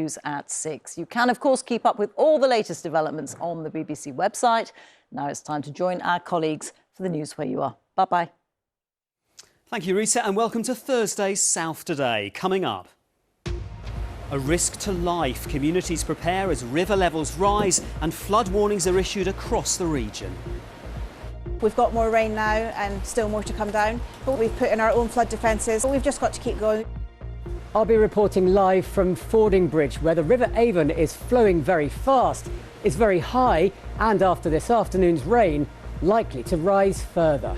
News at 6. You can, of course, keep up with all the latest developments on the BBC website. Now it's time to join our colleagues for the news where you are. Bye-bye. Thank you, Rita, and welcome to Thursday's South Today. Coming up, a risk to life. Communities prepare as river levels rise and flood warnings are issued across the region. We've got more rain now and still more to come down, but we've put in our own flood defences. We've just got to keep going. I'll be reporting live from Fordingbridge, where the River Avon is flowing very fast. It's very high and after this afternoon's rain, likely to rise further.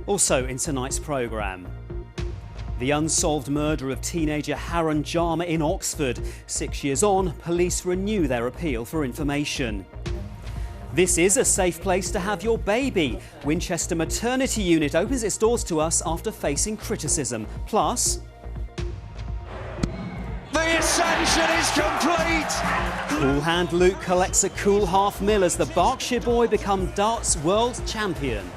Also in tonight's programme, the unsolved murder of teenager Harun Jama in Oxford. 6 years on, police renew their appeal for information. This is a safe place to have your baby. Winchester Maternity Unit opens its doors to us after facing criticism. Plus, the ascension is complete! cool hand Luke collects a cool half-mil as the Berkshire boy becomes darts world champion.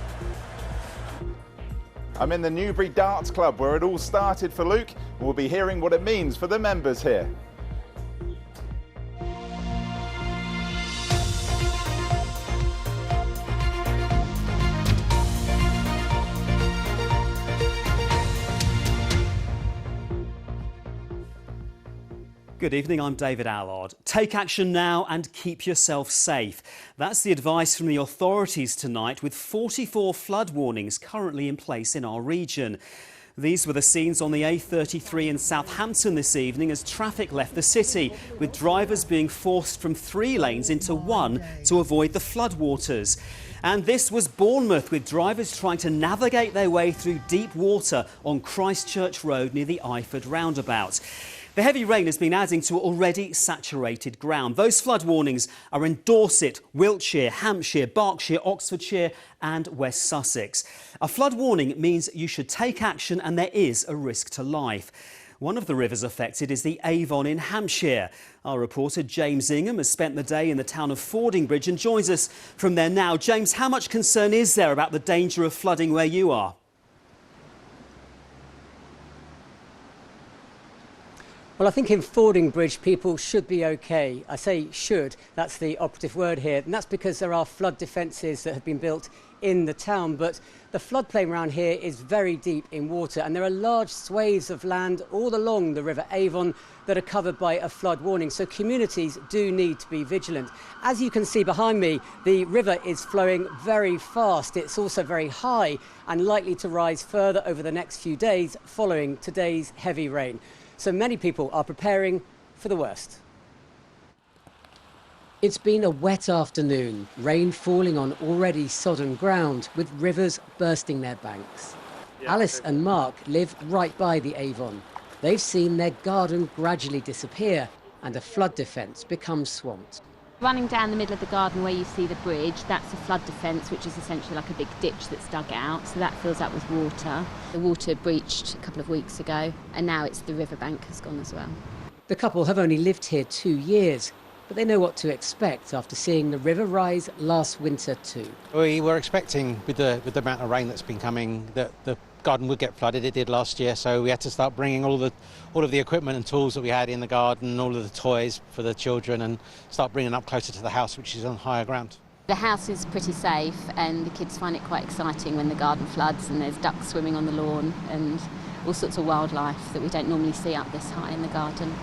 I'm in the Newbury Darts Club where it all started for Luke, and we'll be hearing what it means for the members here. Good evening, I'm David Allard. Take action now and keep yourself safe. That's the advice from the authorities tonight, with 44 flood warnings currently in place in our region. These were the scenes on the A33 in Southampton this evening as traffic left the city, with drivers being forced from 3 lanes into 1 to avoid the floodwaters. And this was Bournemouth, with drivers trying to navigate their way through deep water on Christchurch Road near the Eyford roundabout. The heavy rain has been adding to already saturated ground. Those flood warnings are in Dorset, Wiltshire, Hampshire, Berkshire, Oxfordshire and West Sussex. A flood warning means you should take action and there is a risk to life. One of the rivers affected is the Avon in Hampshire. Our reporter James Ingham has spent the day in the town of Fordingbridge and joins us from there now. James, how much concern is there about the danger of flooding where you are? Well, I think in Fordingbridge people should be OK. I say should, that's the operative word here, and that's because there are flood defences that have been built in the town, but the floodplain around here is very deep in water and there are large swathes of land all along the River Avon that are covered by a flood warning, so communities do need to be vigilant. As you can see behind me, the river is flowing very fast. It's also very high and likely to rise further over the next few days following today's heavy rain. So many people are preparing for the worst. It's been a wet afternoon, rain falling on already sodden ground, with rivers bursting their banks. Alice and Mark live right by the Avon. They've seen their garden gradually disappear and a flood defence become swamped. Running down the middle of the garden where you see the bridge, that's a flood defence, which is essentially like a big ditch that's dug out, so that fills up with water. The water breached a couple of weeks ago, and now it's the riverbank has gone as well. The couple have only lived here 2 years, but they know what to expect after seeing the river rise last winter too. We were expecting, with the amount of rain that's been coming, that the garden would get flooded. It did last year, so we had to start bringing all of the equipment and tools that we had in the garden, all of the toys for the children, and start bringing them up closer to the house, which is on higher ground. The house is pretty safe and the kids find it quite exciting when the garden floods and there's ducks swimming on the lawn and all sorts of wildlife that we don't normally see up this high in the garden.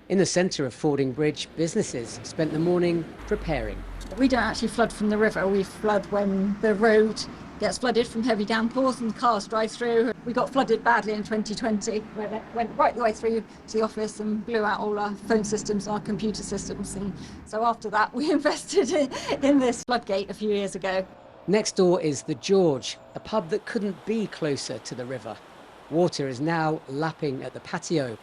In the centre of Fordingbridge, businesses spent the morning preparing. We don't actually flood from the river, we flood when the road gets flooded from heavy downpours and cars drive through. We got flooded badly in 2020, where it went right the way through to the office and blew out all our phone systems, our computer systems. And so after that, we invested in this floodgate a few years ago. Next door is the George, a pub that couldn't be closer to the river. Water is now lapping at the patio.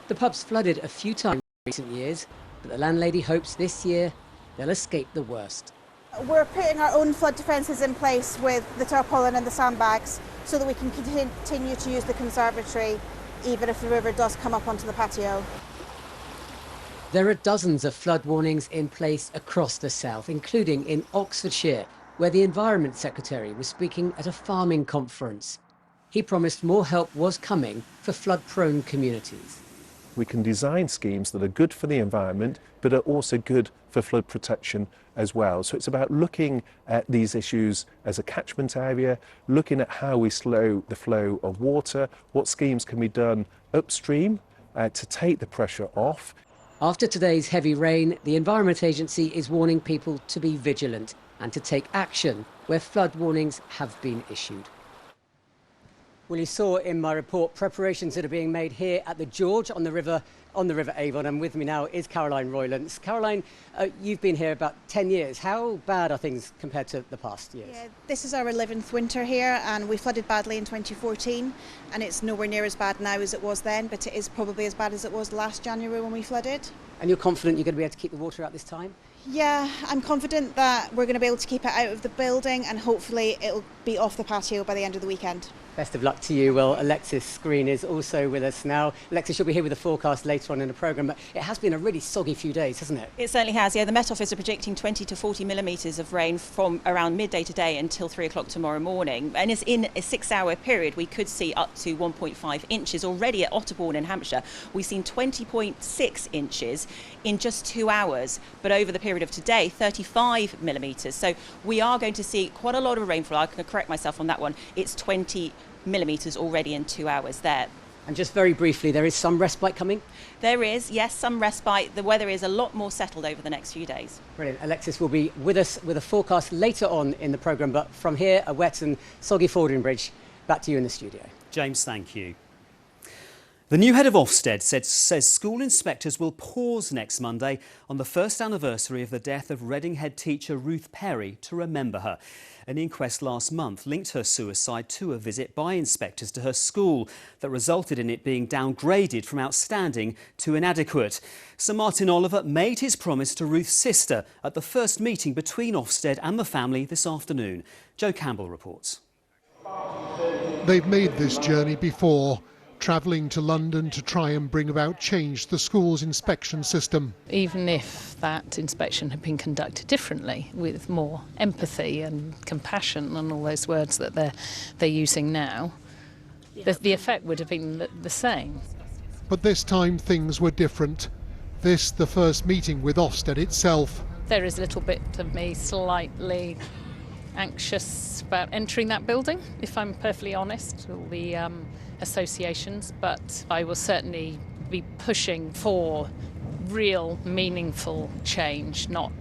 The pub's flooded a few times in recent years, but the landlady hopes this year they'll escape the worst. We're putting our own flood defences in place with the tarpaulin and the sandbags so that we can continue to use the conservatory even if the river does come up onto the patio. There are dozens of flood warnings in place across the south, including in Oxfordshire, where the Environment Secretary was speaking at a farming conference. He promised more help was coming for flood-prone communities. we can design schemes that are good for the environment but are also good for flood protection as well. So it's about looking at these issues as a catchment area, looking at how we slow the flow of water, what schemes can be done upstream to take the pressure off. After today's heavy rain, the Environment Agency is warning people to be vigilant and to take action where flood warnings have been issued. Well, you saw in my report preparations that are being made here at the George on the River Avon, and with me now is Caroline Roylance. Caroline, you've been here about 10 years. How bad are things compared to the past years? Yeah, this is our 11th winter here, and we flooded badly in 2014, and it's nowhere near as bad now as it was then, but it is probably as bad as it was last January when we flooded. And you're confident you're going to be able to keep the water out this time? Yeah, I'm confident that we're going to be able to keep it out of the building, and hopefully it'll be off the patio by the end of the weekend. Best of luck to you. Well, Alexis Green is also with us now. Alexis, you'll be here with the forecast later on in the programme, but it has been a really soggy few days, hasn't it? It certainly has, yeah. The Met Office are predicting 20 to 40 millimetres of rain from around midday today until 3 o'clock tomorrow morning. And it's in a 6-hour period, we could see up to 1.5 inches. Already at Otterbourne in Hampshire, we've seen 20.6 inches in just 2 hours. But over the period of today, 35 millimetres. So we are going to see quite a lot of rainfall. I'm going to correct myself on that one. It's 20 millimetres already in 2 hours there. And just very briefly, there is some respite coming? There is, yes, some respite. The weather is a lot more settled over the next few days. Brilliant. Alexis will be with us with a forecast later on in the programme, but from here, a wet and soggy fording bridge. Back to you in the studio. James, thank you. The new head of Ofsted says school inspectors will pause next Monday on the first anniversary of the death of Reading head teacher Ruth Perry to remember her. An inquest last month linked her suicide to a visit by inspectors to her school that resulted in it being downgraded from outstanding to inadequate. Sir Martin Oliver made his promise to Ruth's sister at the first meeting between Ofsted and the family this afternoon. Joe Campbell reports. They've made this journey before, travelling to London to try and bring about change to the school's inspection system. Even if that inspection had been conducted differently, with more empathy and compassion and all those words that they're using now, the effect would have been the same. But this time things were different. This, the first meeting with Ofsted itself. There is a little bit of me slightly anxious about entering that building, if I'm perfectly honest, all the associations, but I will certainly be pushing for real meaningful change, not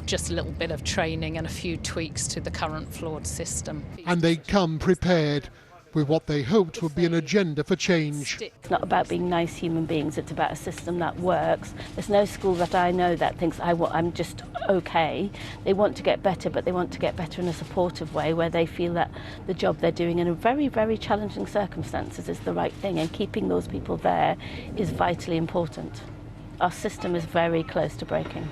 just a little bit of training and a few tweaks to the current flawed system. And they come prepared with what they hoped would be an agenda for change. It's not about being nice human beings, it's about a system that works. There's no school that I know that thinks I'm just okay. They want to get better, but they want to get better in a supportive way where they feel that the job they're doing in a very, very challenging circumstances is the right thing, and keeping those people there is vitally important. Our system is very close to breaking.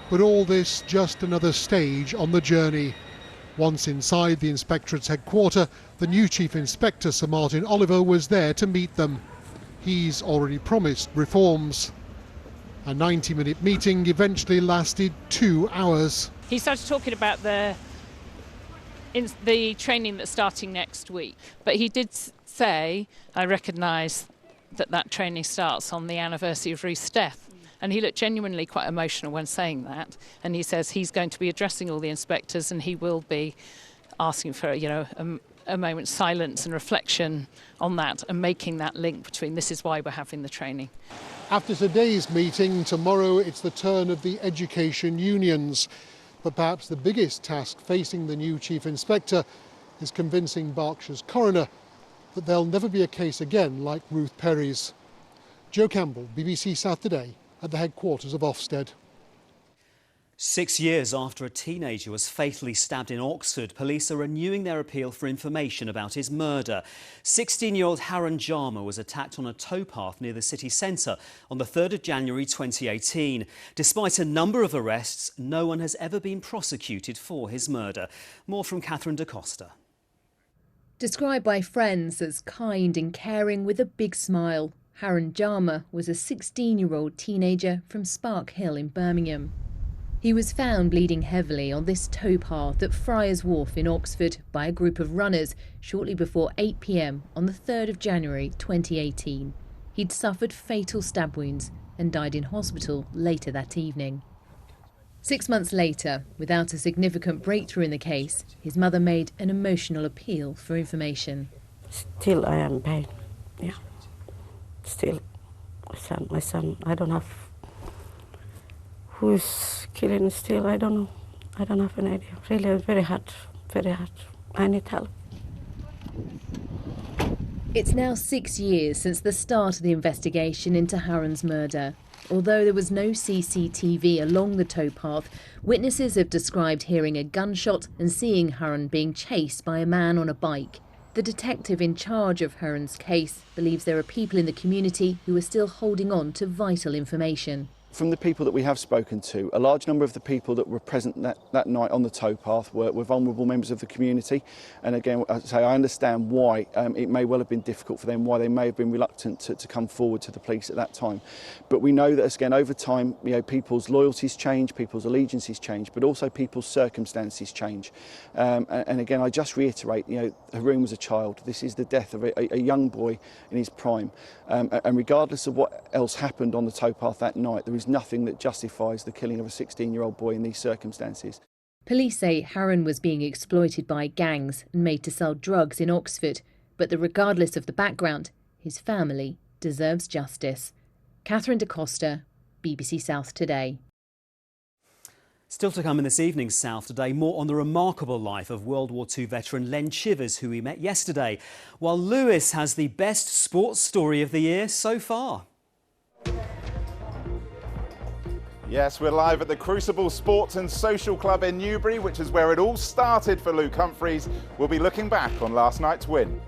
But all this just another stage on the journey. Once inside the inspectorate's headquarters, the new chief inspector, Sir Martin Oliver, was there to meet them. He's already promised reforms. A 90-minute meeting eventually lasted 2 hours. He started talking about the training that's starting next week, but he did say, I recognise that training starts on the anniversary of Ruth's death. And he looked genuinely quite emotional when saying that. And he says he's going to be addressing all the inspectors, and he will be asking for, a moment's silence and reflection on that, and making that link between this is why we're having the training. After today's meeting, tomorrow it's the turn of the education unions. But perhaps the biggest task facing the new chief inspector is convincing Berkshire's coroner that there'll never be a case again like Ruth Perry's. Joe Campbell, BBC South Today, at the headquarters of Ofsted. 6 years after a teenager was fatally stabbed in Oxford, police are renewing their appeal for information about his murder. 16-year-old Harun Jama was attacked on a towpath near the city centre on the 3rd of January 2018. Despite a number of arrests, no one has ever been prosecuted for his murder. More from Catherine da Costa. Described by friends as kind and caring with a big smile, Harun Jama was a 16-year-old teenager from Spark Hill in Birmingham. He was found bleeding heavily on this towpath at Friars Wharf in Oxford by a group of runners shortly before 8 p.m. on the 3rd of January 2018. He He'd suffered fatal stab wounds and died in hospital later that evening. 6 months later, without a significant breakthrough in the case, his mother made an emotional appeal for information. Still I am in pain, yeah. Still, my son, I don't have who's killing still, I don't know. I don't have an idea. Really, very hard, very hard. I need help. It's now 6 years since the start of the investigation into Harron's murder. Although there was no CCTV along the towpath, witnesses have described hearing a gunshot and seeing Harron being chased by a man on a bike. The detective in charge of Harron's case believes there are people in the community who are still holding on to vital information. From the people that we have spoken to, a large number of the people that were present that night on the towpath were vulnerable members of the community. And again, I understand why it may well have been difficult for them, why they may have been reluctant to come forward to the police at that time. But we know that, again, over time, people's loyalties change, people's allegiances change, but also people's circumstances change. And again, I just reiterate, Haroon was a child. This is the death of a young boy in his prime. And regardless of what else happened on the towpath that night, there is nothing that justifies the killing of a 16-year-old boy in these circumstances. Police say Harron was being exploited by gangs and made to sell drugs in Oxford, but that regardless of the background, his family deserves justice. Catherine da Costa, BBC South Today. Still to come in this evening's South Today, more on the remarkable life of World War II veteran Len Chivers, who we met yesterday, while Lewis has the best sports story of the year so far. Yes, we're live at the Crucible Sports and Social Club in Newbury, which is where it all started for Luke Humphreys. We'll be looking back on last night's win.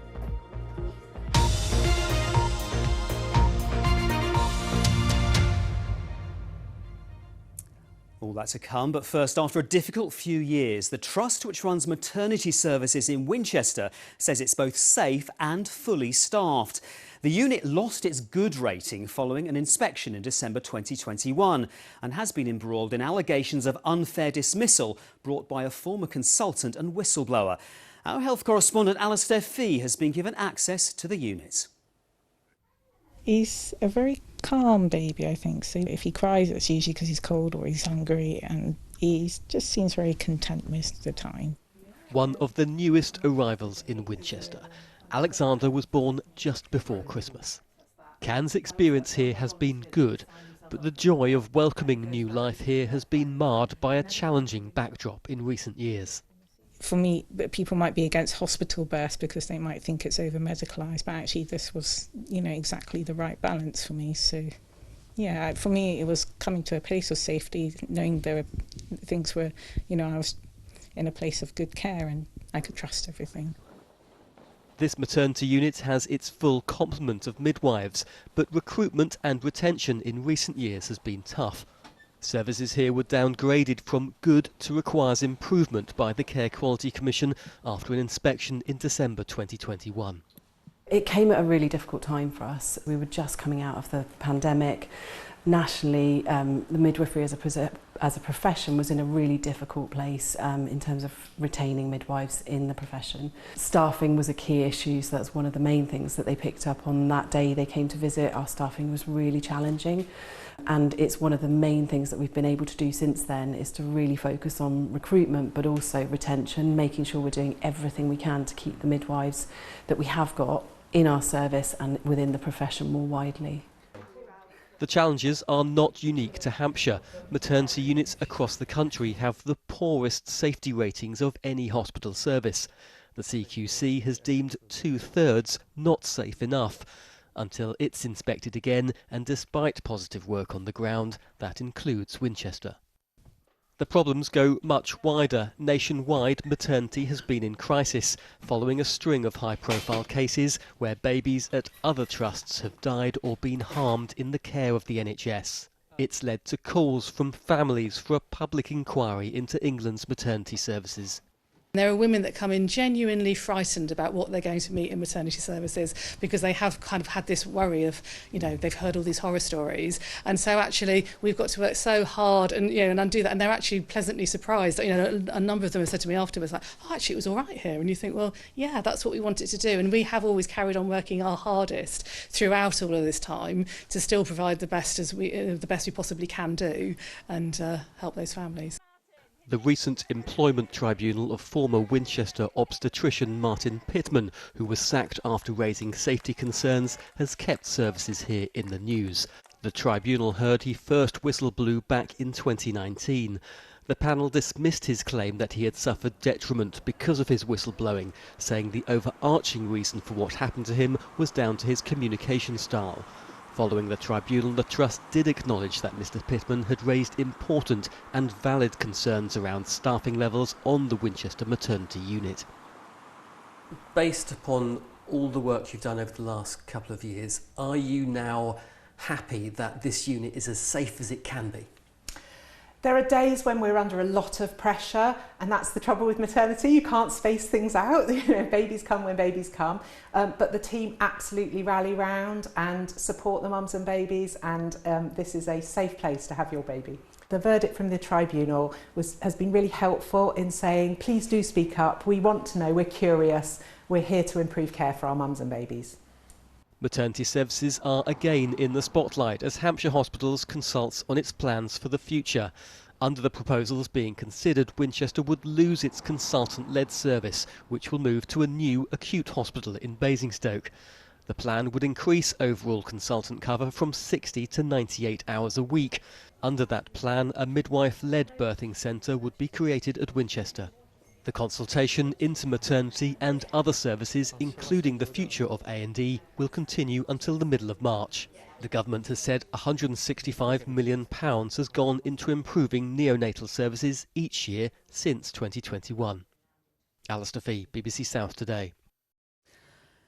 All that to come, but first, after a difficult few years, the trust which runs maternity services in Winchester says it's both safe and fully staffed. The unit lost its good rating following an inspection in December 2021 and has been embroiled in allegations of unfair dismissal brought by a former consultant and whistleblower. Our health correspondent Alistair Fee has been given access to the unit. He's a very calm baby, I think. So if he cries, it's usually because he's cold or he's hungry, and he just seems very content most of the time. One of the newest arrivals in Winchester, Alexander was born just before Christmas. Can's experience here has been good, but the joy of welcoming new life here has been marred by a challenging backdrop in recent years. For me, people might be against hospital births because they might think it's over-medicalised, but actually this was, exactly the right balance for me. So, yeah, for me it was coming to a place of safety, knowing things were, I was in a place of good care and I could trust everything. This maternity unit has its full complement of midwives, but recruitment and retention in recent years has been tough. Services here were downgraded from good to requires improvement by the Care Quality Commission after an inspection in December 2021. It came at a really difficult time for us. We were just coming out of the pandemic. Nationally, the midwifery as a profession was in a really difficult place in terms of retaining midwives in the profession. Staffing was a key issue, so that's one of the main things that they picked up on that day they came to visit. Our staffing was really challenging, and it's one of the main things that we've been able to do since then is to really focus on recruitment but also retention, making sure we're doing everything we can to keep the midwives that we have got in our service and within the profession more widely. The challenges are not unique to Hampshire. Maternity units across the country have the poorest safety ratings of any hospital service. The CQC has deemed 2/3 not safe enough, until it's inspected again, and despite positive work on the ground, that includes Winchester. The problems go much wider. Nationwide, maternity has been in crisis, following a string of high-profile cases where babies at other trusts have died or been harmed in the care of the NHS. It's led to calls from families for a public inquiry into England's maternity services. There are women that come in genuinely frightened about what they're going to meet in maternity services because they have kind of had this worry of, they've heard all these horror stories. And so actually we've got to work so hard and undo that. And they're actually pleasantly surprised. A number of them have said to me afterwards, like, oh, actually it was all right here. And you think, well, yeah, that's what we wanted to do. And we have always carried on working our hardest throughout all of this time to still provide the best we possibly can do and help those families. The recent employment tribunal of former Winchester obstetrician Martin Pittman, who was sacked after raising safety concerns, has kept services here in the news. The tribunal heard he first whistle blew back in 2019. The panel dismissed his claim that he had suffered detriment because of his whistleblowing, saying the overarching reason for what happened to him was down to his communication style. Following the tribunal, the Trust did acknowledge that Mr Pittman had raised important and valid concerns around staffing levels on the Winchester maternity unit. Based upon all the work you've done over the last couple of years, are you now happy that this unit is as safe as it can be? There are days when we're under a lot of pressure, and that's the trouble with maternity. You can't space things out. Babies come when babies come. But the team absolutely rally round and support the mums and babies, and this is a safe place to have your baby. The verdict from the tribunal has been really helpful in saying, please do speak up. We want to know, we're curious, we're here to improve care for our mums and babies. Maternity services are again in the spotlight as Hampshire Hospitals consults on its plans for the future. Under the proposals being considered, Winchester would lose its consultant-led service, which will move to a new acute hospital in Basingstoke. The plan would increase overall consultant cover from 60 to 98 hours a week. Under that plan, a midwife-led birthing centre would be created at Winchester. The consultation into maternity and other services, including the future of A&E, will continue until the middle of March. The government has said £165 million has gone into improving neonatal services each year since 2021. Alistair Fee, BBC South Today.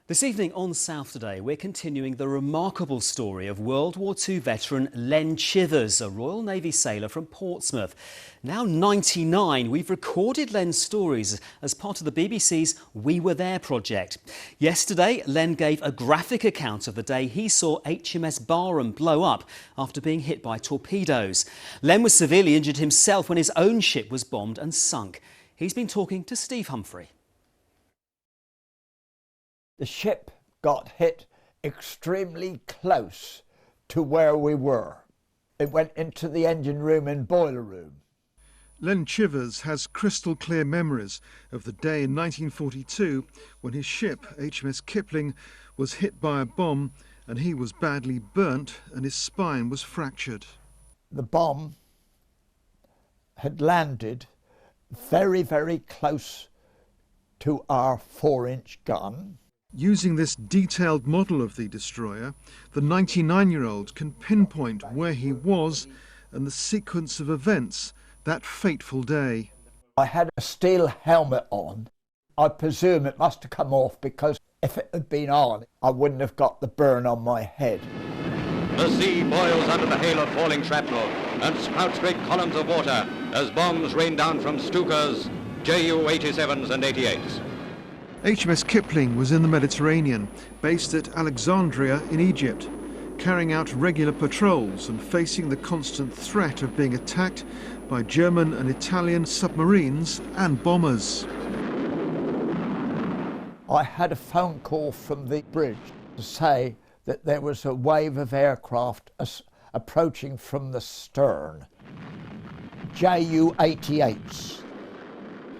This evening on South Today, we're continuing the remarkable story of World War II veteran Len Chivers, a Royal Navy sailor from Portsmouth. Now 99, we've recorded Len's stories as part of the BBC's We Were There project. Yesterday, Len gave a graphic account of the day he saw HMS Barham blow up after being hit by torpedoes. Len was severely injured himself when his own ship was bombed and sunk. He's been talking to Steve Humphrey. The ship got hit extremely close to where we were. It went into the engine room and boiler room. Len Chivers has crystal clear memories of the day in 1942 when his ship, HMS Kipling, was hit by a bomb and he was badly burnt and his spine was fractured. The bomb had landed very, very close to our 4-inch gun. Using this detailed model of the destroyer, the 99-year-old can pinpoint where he was and the sequence of events that fateful day. I had a steel helmet on. I presume it must have come off because if it had been on, I wouldn't have got the burn on my head. The sea boils under the hail of falling shrapnel and spouts great columns of water as bombs rain down from Stukas, Ju-87s and 88s. HMS Kipling was in the Mediterranean, based at Alexandria in Egypt, carrying out regular patrols and facing the constant threat of being attacked by German and Italian submarines and bombers. I had a phone call from the bridge to say that there was a wave of aircraft approaching from the stern, Ju-88s.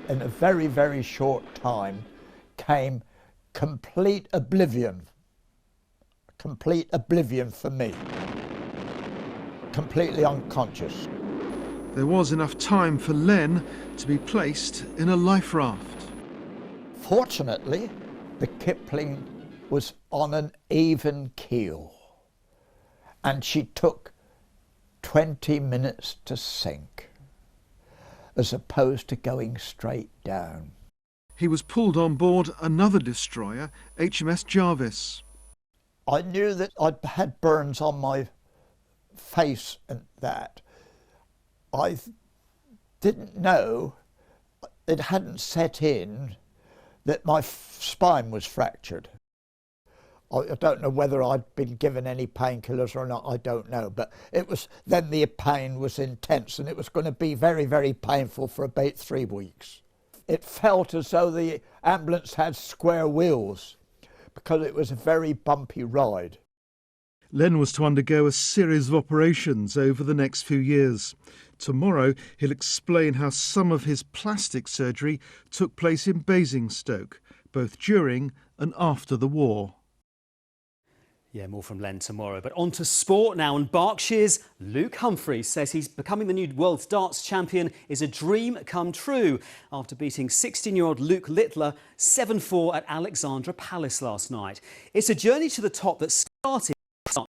In a very, very short time, came complete oblivion for me, completely unconscious. There was enough time for Len to be placed in a life raft. Fortunately, the Kipling was on an even keel and she took 20 minutes to sink as opposed to going straight down. He was pulled on board another destroyer, HMS Jarvis. I knew that I'd had burns on my face and that. I didn't know it hadn't set in that my spine was fractured. I don't know whether I'd been given any painkillers or not, I don't know, but it was, then the pain was intense and it was going to be very, very painful for about 3 weeks. It felt as though the ambulance had square wheels because it was a very bumpy ride. Len was to undergo a series of operations over the next few years. Tomorrow he'll explain how some of his plastic surgery took place in Basingstoke, both during and after the war. Yeah, more from Len tomorrow. But on to sport now, and Berkshire's Luke Humphries says he's becoming the new world darts champion is a dream come true after beating 16-year-old Luke Littler 7-4 at Alexandra Palace last night. It's a journey to the top that started at the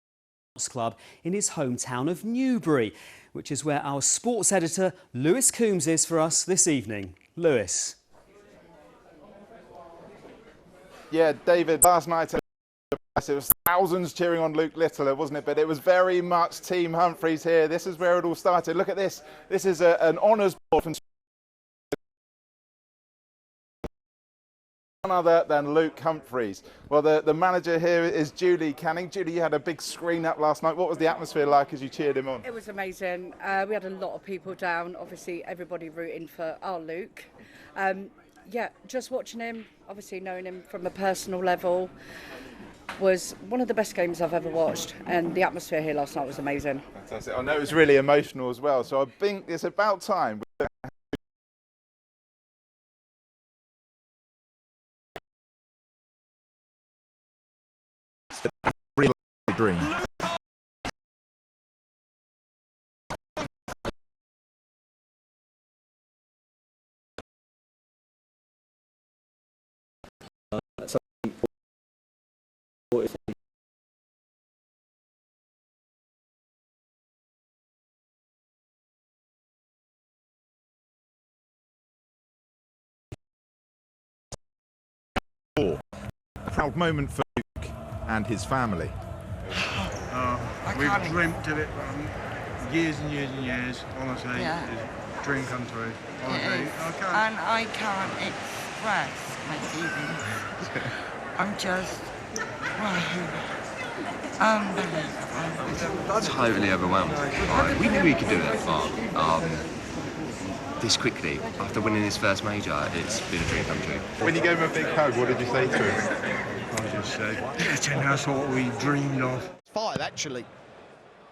Darts Club in his hometown of Newbury, which is where our sports editor Lewis Coombs is for us this evening. Lewis. Yeah, David, last night it was thousands cheering on Luke Littler, wasn't it? But it was very much Team Humphries here. This is where it all started. Look at this. This is an honours board from none other than Luke Humphries. Well, the manager here is Julie Canning. Julie, you had a big screen up last night. What was the atmosphere like as you cheered him on? It was amazing. We had a lot of people down. Obviously, everybody rooting for our Luke. Yeah, just watching him, obviously knowing him from a personal level, was one of the best games I've ever watched, and the atmosphere here last night was amazing. Fantastic. I know it was really emotional as well, so I think it's about time. Dream. A proud moment for Luke and his family. We've dreamt of it years and years and years, honestly. Yeah. It's a dream come true. Honestly. And I can't express my feelings. I'm just, unbelievable. Totally overwhelmed. We knew we could do it far. This quickly, after winning his first major, it's been a dream come true. When you gave him a big hug, what did you say to him? I just said, that's what we dreamed of. 5, actually.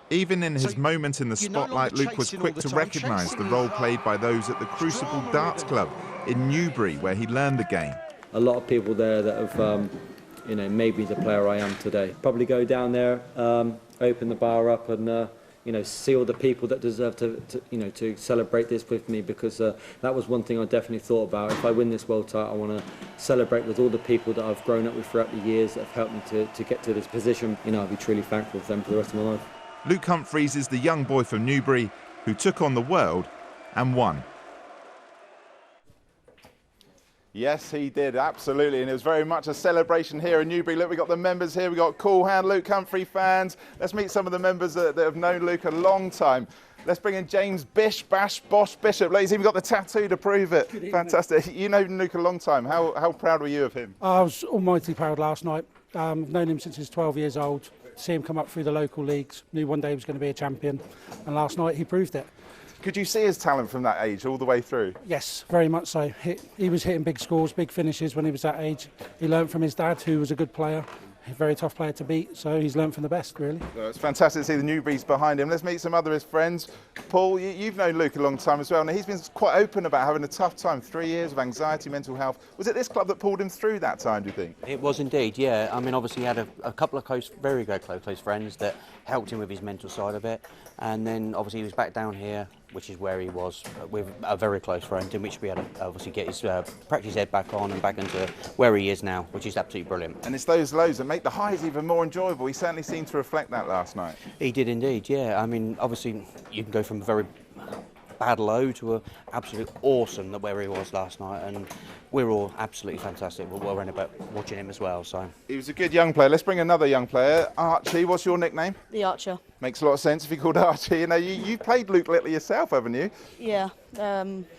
Even in his moment in the spotlight, Luke was quick to recognise the role played by those at the Crucible Darts Club in Newbury, where he learned the game. A lot of people there that have, made me the player I am today. Probably go down there, open the bar up and, see all the people that deserve to celebrate this with me, because that was one thing I definitely thought about. If I win this world title, I want to celebrate with all the people that I've grown up with throughout the years that have helped me to get to this position. I'll be truly thankful for them for the rest of my life. Luke Humphries is the young boy from Newbury who took on the world and won. Yes, he did, absolutely, and it was very much a celebration here in Newbury. Look, we've got the members here, we've got Cool Hand, Luke Humphrey fans. Let's meet some of the members that have known Luke a long time. Let's bring in James Bish, Bash, Bosh, Bishop. Look, he's even got the tattoo to prove it. Fantastic. You know Luke a long time. How proud were you of him? I was almighty proud last night. I've known him since he was 12 years old. See him come up through the local leagues. Knew one day he was going to be a champion, and last night he proved it. Could you see his talent from that age all the way through? Yes, very much so. He was hitting big scores, big finishes when he was that age. He learned from his dad, who was a good player, a very tough player to beat, so he's learned from the best, really. Well, it's fantastic to see the Newberries behind him. Let's meet some other of his friends. Paul, you've known Luke a long time as well, and he's been quite open about having a tough time, 3 years of anxiety, mental health. Was it this club that pulled him through that time, do you think? It was indeed, yeah. I mean, obviously he had a couple of very close friends that helped him with his mental side of it, and then obviously he was back down here, which is where he was with a very close friend, in which we had to obviously get his practice his head back on and back into where he is now, which is absolutely brilliant. And it's those lows that make the highs even more enjoyable. He certainly seemed to reflect that last night. He did indeed, yeah. I mean, obviously you can go from a very bad low to a absolutely awesome where he was last night, and we're all absolutely fantastic. We're well around about watching him as well. So he was a good young player. Let's bring another young player, Archie. What's your nickname? The Archer. Makes a lot of sense if you're called Archie. You know, you played Luke Litley yourself, haven't you? Yeah,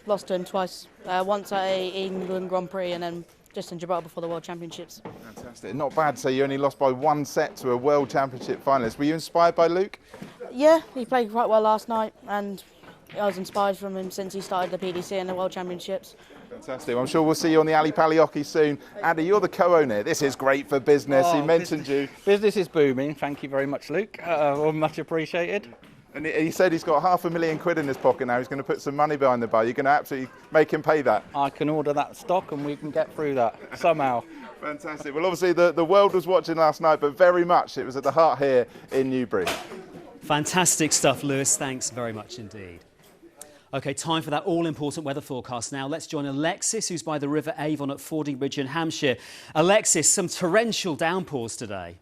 lost to him twice. Once at a England Grand Prix and then just in Gibraltar before the World Championships. Fantastic. Not bad. So you only lost by 1 set to a World Championship finalist. Were you inspired by Luke? Yeah, he played quite well last night, and I was inspired from him since he started the PDC and the World Championships. Fantastic. I'm sure we'll see you on the Ali Pali hockey soon. Andy, you're the co-owner. This is great for business. He mentioned you. Business is booming. Thank you very much, Luke. Much appreciated. And he said he's got £500,000 in his pocket now. He's going to put some money behind the bar. You're going to absolutely make him pay that. I can order that stock and we can get through that somehow. Fantastic. Well, obviously the world was watching last night, but very much it was at the heart here in Newbury. Fantastic stuff, Lewis. Thanks very much indeed. OK, time for that all-important weather forecast now. Let's join Alexis, who's by the River Avon at Fordingbridge in Hampshire. Alexis, some torrential downpours today.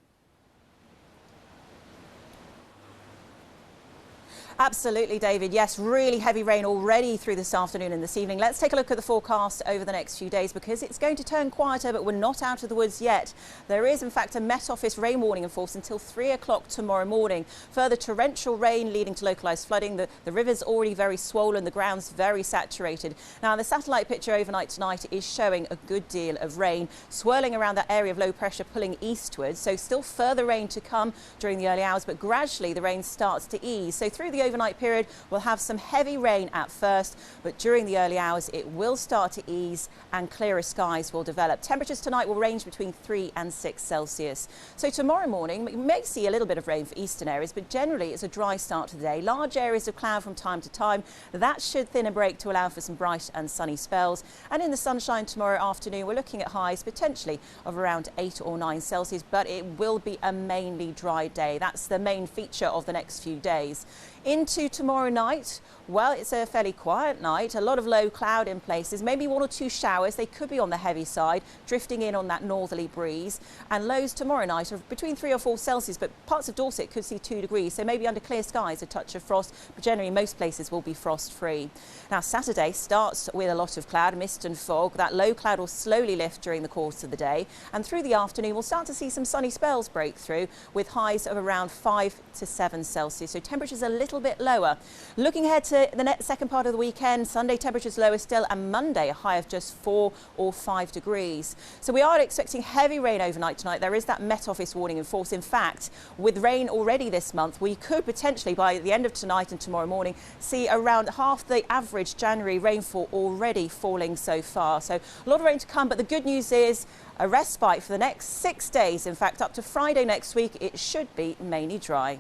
Absolutely, David. Yes, really heavy rain already through this afternoon and this evening. Let's take a look at the forecast over the next few days because it's going to turn quieter, but we're not out of the woods yet. There is, in fact, a Met Office rain warning in force until 3 o'clock tomorrow morning. Further torrential rain leading to localised flooding. The river's already very swollen, the ground's very saturated. Now, the satellite picture overnight tonight is showing a good deal of rain swirling around that area of low pressure pulling eastwards. So still further rain to come during the early hours, but gradually the rain starts to ease. So through the overnight period, we'll have some heavy rain at first, but during the early hours it will start to ease and clearer skies will develop. Temperatures tonight will range between 3 and 6 Celsius. So tomorrow morning we may see a little bit of rain for eastern areas, but generally it's a dry start to the day. Large areas of cloud from time to time. That should thin a break to allow for some bright and sunny spells. And in the sunshine tomorrow afternoon, we're looking at highs potentially of around 8 or 9 Celsius, but it will be a mainly dry day. That's the main feature of the next few days. Into tomorrow night, well, it's a fairly quiet night, a lot of low cloud in places, maybe 1 or 2 showers. They could be on the heavy side, drifting in on that northerly breeze. And lows tomorrow night are between 3 or 4 Celsius, but parts of Dorset could see 2 degrees. So maybe under clear skies, a touch of frost, but generally most places will be frost free. Now, Saturday starts with a lot of cloud, mist and fog. That low cloud will slowly lift during the course of the day. And through the afternoon, we'll start to see some sunny spells break through with highs of around 5 to 7 Celsius. So temperatures a little bit lower. Looking ahead to the second part of the weekend, Sunday temperatures lower still, and Monday a high of just 4 or 5 degrees. So we are expecting heavy rain overnight tonight. There is that Met Office warning in force. In fact, with rain already this month, we could potentially by the end of tonight and tomorrow morning see around half the average January rainfall already falling so far. So a lot of rain to come, but the good news is a respite for the next 6 days. In fact, up to Friday next week, it should be mainly dry.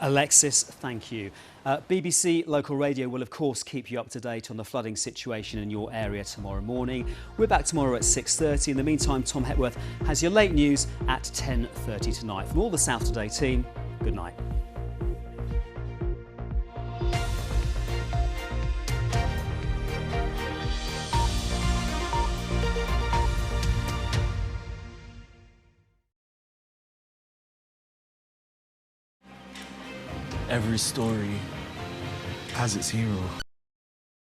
Alexis, thank you. BBC Local Radio will, of course, keep you up to date on the flooding situation in your area tomorrow morning. We're back tomorrow at 6:30. In the meantime, Tom Hepworth has your late news at 10:30 tonight. From all the South Today team, good night. Every story has its hero.